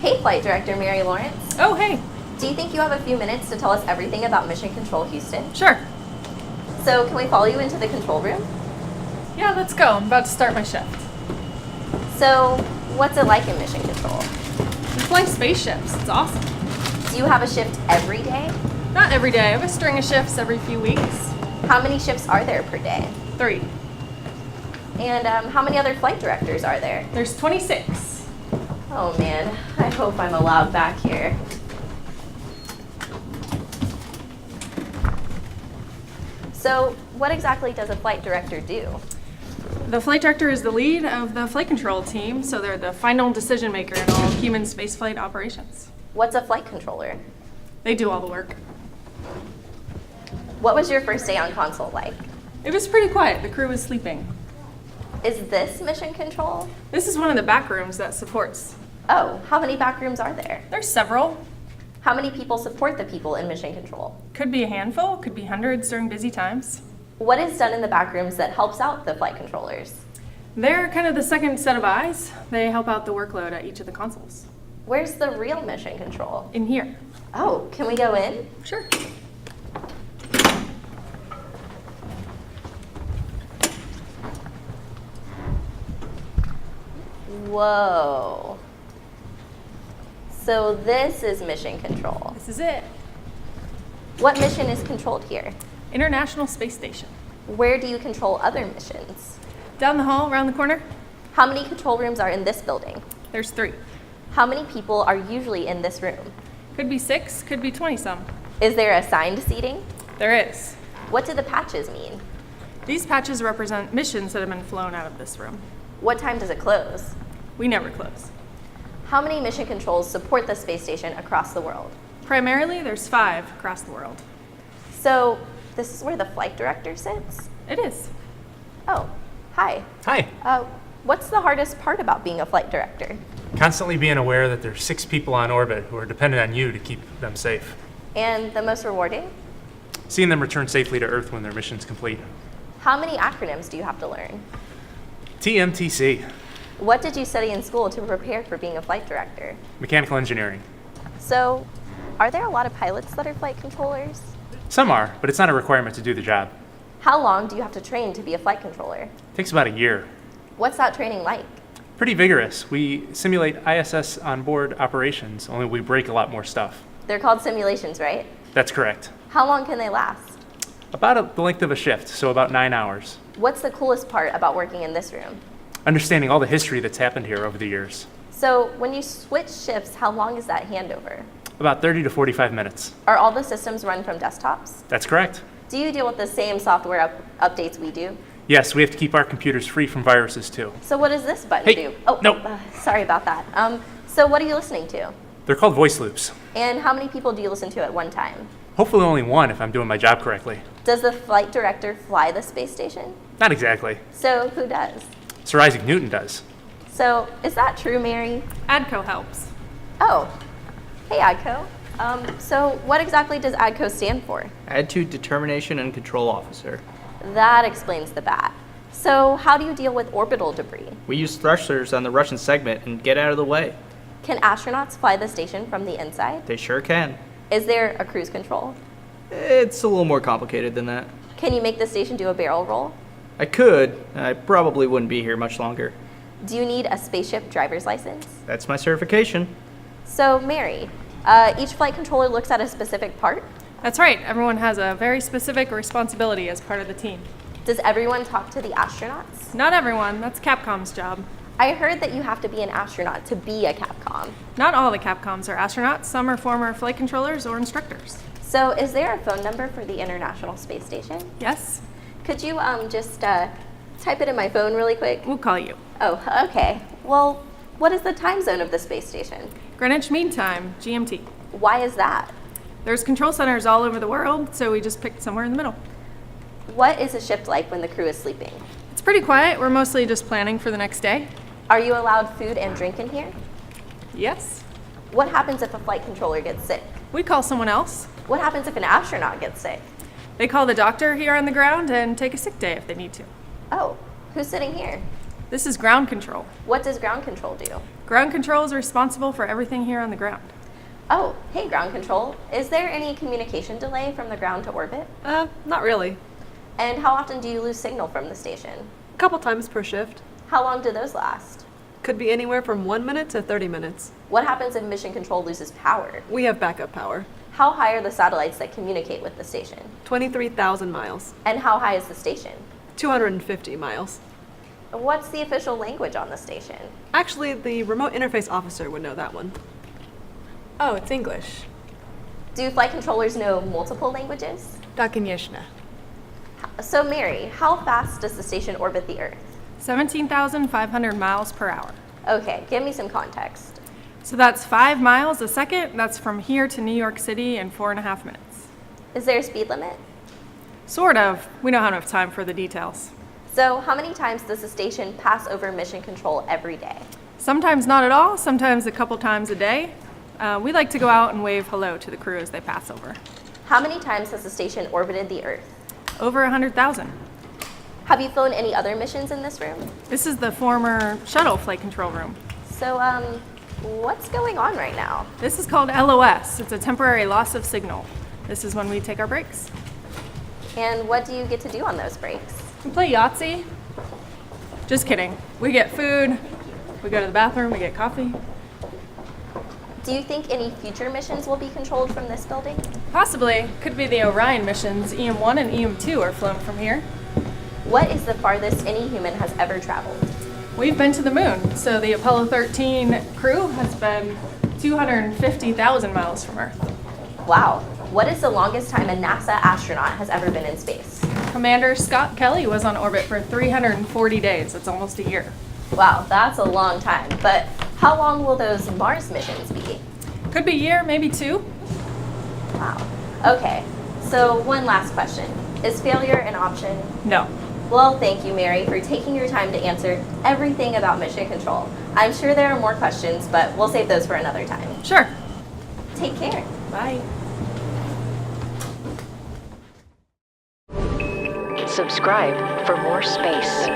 Hey, Flight Director Mary Lawrence. Oh, hey. Do you think you have a few minutes to tell us everything about Mission Control Houston? Sure. So, can we follow you into the control room? Yeah, let's go. I'm about to start my shift. So, what's it like in Mission Control? We fly spaceships. It's awesome. Do you have a shift every day? Not every day. I have a string of shifts every few weeks. How many shifts are there per day? 3. And how many other flight directors are there? There's 26. Oh man, I hope I'm allowed back here. So, what exactly does a flight director do? The flight director is the lead of the flight control team, so they're the final decision maker in all human spaceflight operations. What's a flight controller? They do all the work. What was your first day on console like? It was pretty quiet. The crew was sleeping. Is this Mission Control? This is one of the back rooms that supports. Oh, how many back rooms are there? There's several. How many people support the people in Mission Control? Could be a handful, could be hundreds during busy times. What is done in the back rooms that helps out the flight controllers? They're kind of the second set of eyes. They help out the workload at each of the consoles. Where's the real Mission Control? In here. Oh, can we go in? Sure. Whoa. So this is Mission Control. This is it. What mission is controlled here? International Space Station. Where do you control other missions? Down the hall, around the corner, How many control rooms are in this building? there's 3. How many people are usually in this room? Could be 6, could be 20 some. Is there assigned seating? There is. What do the patches mean? These patches represent missions that have been flown out of this room. What time does it close? We never close. How many mission controls support the space station across the world? Primarily, there's 5 across the world. So this is where the flight director sits? It is. Oh, hi. Hi. What's the hardest part about being a flight director? Constantly being aware that there's 6 people on orbit who are dependent on you to keep them safe. And the most rewarding? Seeing them return safely to Earth when their mission's complete. How many acronyms do you have to learn? TMTC, What did you study in school to prepare for being a flight director? mechanical engineering. So, are there a lot of pilots that are flight controllers? Some are, but it's not a requirement to do the job. How long do you have to train to be a flight controller? Takes about a year. What's that training like? Pretty vigorous. We simulate ISS onboard operations, only we break a lot more stuff. They're called simulations, right? That's correct. How long can they last? About the length of a shift, so about 9 hours. What's the coolest part about working in this room? Understanding all the history that's happened here over the years. So, when you switch shifts, how long is that handover? About 30 to 45 minutes. Are all the systems run from desktops? That's correct. Do you deal with the same software updates we do? Yes, we have to keep our computers free from viruses too. So what does this button Hey, do? Oh, no. Sorry about that. So what are you listening to? They're called voice loops. And how many people do you listen to at one time? Hopefully only one if I'm doing my job correctly. Does the flight director fly the space station? Not exactly. So who does? Sir Isaac Newton does. So is that true, Mary? ADCO helps. Oh, hey ADCO. So what exactly does ADCO stand for? Attitude, Determination, and Control Officer. That explains the bat. So how do you deal with orbital debris? We use thrusters on the Russian segment and get out of the way. Can astronauts fly the station from the inside? They sure can. Is there a cruise control? It's a little more complicated than that. Can you make the station do a barrel roll? I could. I probably wouldn't be here much longer. Do you need a spaceship driver's license? That's my certification. So, Mary, each flight controller looks at a specific part. That's right. Everyone has a very specific responsibility as part of the team. Does everyone talk to the astronauts? Not everyone. That's Capcom's job. I heard that you have to be an astronaut to be a Capcom. Not all the Capcoms are astronauts. Some are former flight controllers or instructors. So, is there a phone number for the International Space Station? Yes? Could you just type it in my phone really quick? We'll call you. Oh, okay. Well, what is the time zone of the space station? Greenwich Mean Time, GMT. Why is that? There's control centers all over the world, so we just picked somewhere in the middle. What is a shift like when the crew is sleeping? It's pretty quiet. We're mostly just planning for the next day. Are you allowed food and drink in here? Yes? What happens if a flight controller gets sick? We call someone else. What happens if an astronaut gets sick? They call the doctor here on the ground and take a sick day if they need to. Oh, who's sitting here? This is ground control. What does ground control do? Ground control is responsible for everything here on the ground. Oh, hey, ground control. Is there any communication delay from the ground to orbit? Not really. And how often do you lose signal from the station? A couple times per shift. How long do those last? Could be anywhere from 1 minute to 30 minutes. What happens if mission control loses power? We have backup power. How high are the satellites that communicate with the station? 23,000 miles. And how high is the station? 250 miles. What's the official language on the station? Actually, the remote interface officer would know that one. Oh, it's English. Do flight controllers know multiple languages? Da, конечно. So Mary, how fast does the station orbit the Earth? 17,500 miles per hour. Okay, give me some context. So that's 5 miles a second. That's from here to New York City in 4.5 minutes. Is there a speed limit? Sort of. We don't have enough time for the details. So how many times does the station pass over mission control every day? Sometimes not at all, sometimes a couple times a day. We like to go out and wave hello to the crew as they pass over. How many times has the station orbited the Earth? Over 100,000. Have you flown any other missions in this room? This is the former shuttle flight control room. So, what's going on right now? This is called LOS. It's a temporary loss of signal. This is when we take our breaks. And what do you get to do on those breaks? We play Yahtzee. Just kidding. We get food, we go to the bathroom, we get coffee. Do you think any future missions will be controlled from this building? Possibly. Could be the Orion missions. EM1 and EM2 are flown from here. What is the farthest any human has ever traveled? We've been to the moon, so the Apollo 13 crew has been 250,000 miles from Earth. Wow. What is the longest time a NASA astronaut has ever been in space? Commander Scott Kelly was on orbit for 340 days. That's almost a year. Wow, that's a long time. But how long will those Mars missions be? Could be a year, maybe 2. Wow. Okay, so one last question. Is failure an option? No. Well, thank you, Mary, for taking your time to answer everything about mission control. I'm sure there are more questions, but we'll save those for another time. Sure. Take care. Bye. Subscribe for more space.